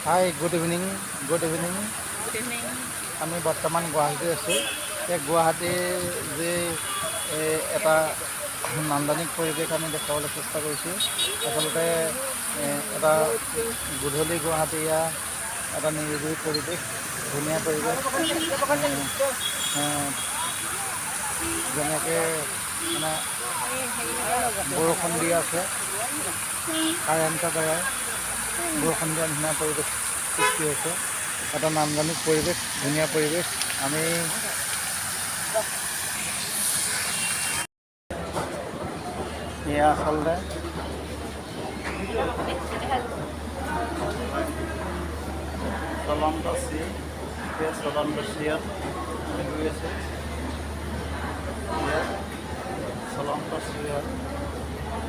Hi good evening good evening good evening. আমি বৰ্তমান গুৱাহাটীতে আছোঁ। এই গুৱাহাটীৰ যি এটা নান্দনিক পৰিৱেশ আমি দেখাবলৈ চেষ্টা কৰিছোঁ। আচলতে এটা গধূলি গুৱাহাটীয়া এটা নিৰিবিলি পৰিৱেশ, ধুনীয়া পৰিৱেশ। যেনেকৈ মানে বৰষুণ দি আছে, কাৰেণ্টৰ দ্বাৰাই বৰষুণ দিয়া নিচিনা পৰিৱেশ সৃষ্টি হৈছে। এটা নান্দনিক পৰিৱেশ, ধুনীয়া পৰিৱেশ। আমি এয়া আচলতে চলন্ত চি, চলন্ত চিয়াত আমি গৈ আছোঁ। চলন্ত চিয়াত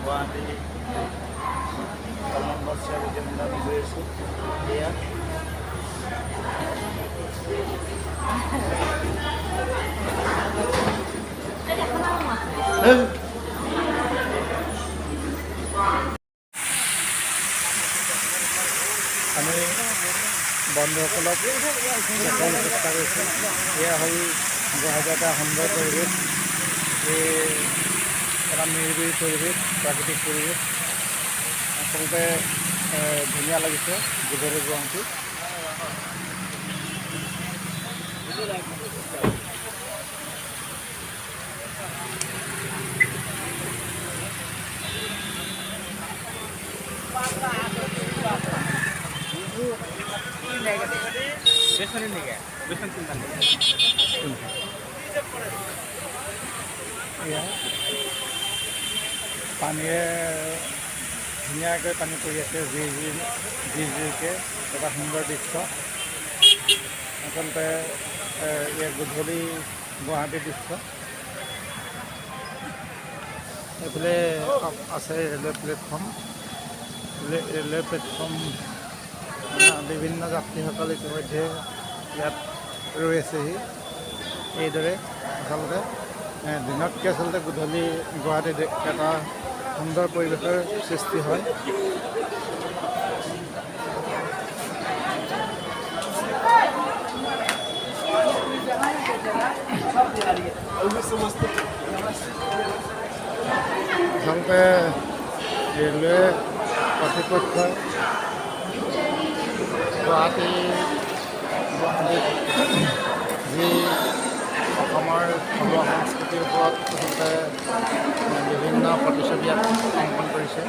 গুৱাহাটী চলন্ত চিয়াত এতিয়া আমি গৈ আছোঁ। এয়া আমি বন্ধুসকলক দেখাবলৈ চেষ্টা কৰিছোঁ। এয়া হ'ল গুৱাহাটীৰ এটা সুন্দৰ পৰিৱেশ, এই এটা নিৰিবিলি পৰিৱেশ, প্ৰাকৃতিক পৰিৱেশ। আচলতে ধুনীয়া লাগিছে গধূলি গুৱাহাটী। পানীয়ে ধুনীয়াকৈ পানী পৰি আছে, জিৰকৈ এটা সুন্দৰ দৃশ্য। আচলতে ইয়াৰ গধূলি গুৱাহাটীৰ দৃশ্য। এইফালে আছে ৰেলৱে প্লেটফৰ্ম। ৰেলৱে প্লেটফৰ্ম বিভিন্ন যাত্ৰীসকল ইতিমধ্যে ইয়াত ৰৈ আছেহি। এইদৰে আচলতে দিনতকৈ আচলতে গধূলি গুৱাহাটীত এটা সুন্দৰ পৰিৱেশৰ সৃষ্টি হয়। আচলতে ৰেলৱে কৰ্তৃপক্ষই গুৱাহাটীত যি অসমৰ থলুৱা সংস্কৃতিৰ ওপৰত আচলতে বিভিন্ন প্ৰতিচ্ছবি ইয়াত অংকন কৰিছে।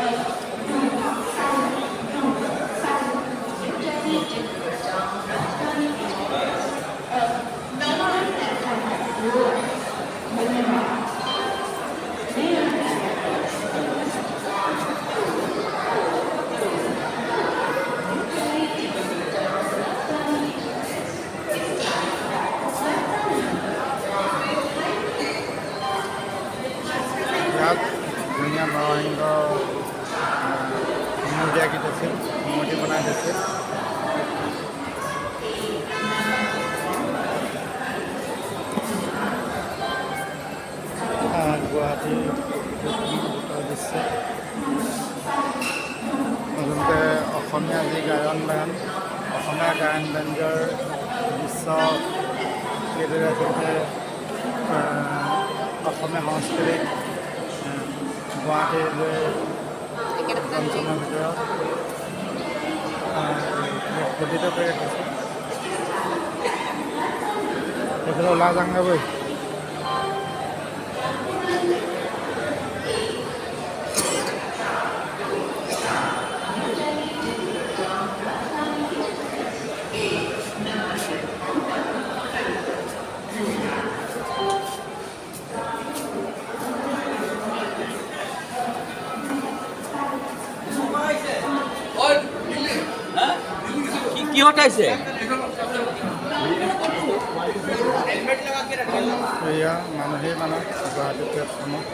ইয়াত ধুনীয়া নৰসিংহ মূৰ্তি আঁকি থৈছে, মূৰ্তি বনাই থৈছে। গুৱাহাটীৰ দৃশ্য নতুনকৈ অসমীয়া যি গায়ন বায়ন, অসমীয়া গায়ন বায়নৰ দৃশ্য সেইদৰে আচলতে অসমীয়া সংস্কৃতিক গুৱাহাটীৰ অঞ্চলৰ ভিতৰত গঠিত কৰি ৰাখিছে। এইফালে ওলাই যাওঁগৈ বৈ। কি হটাইছে? এয়া মানুহেই মানুহ গুৱাহাটী প্লেটফৰ্মত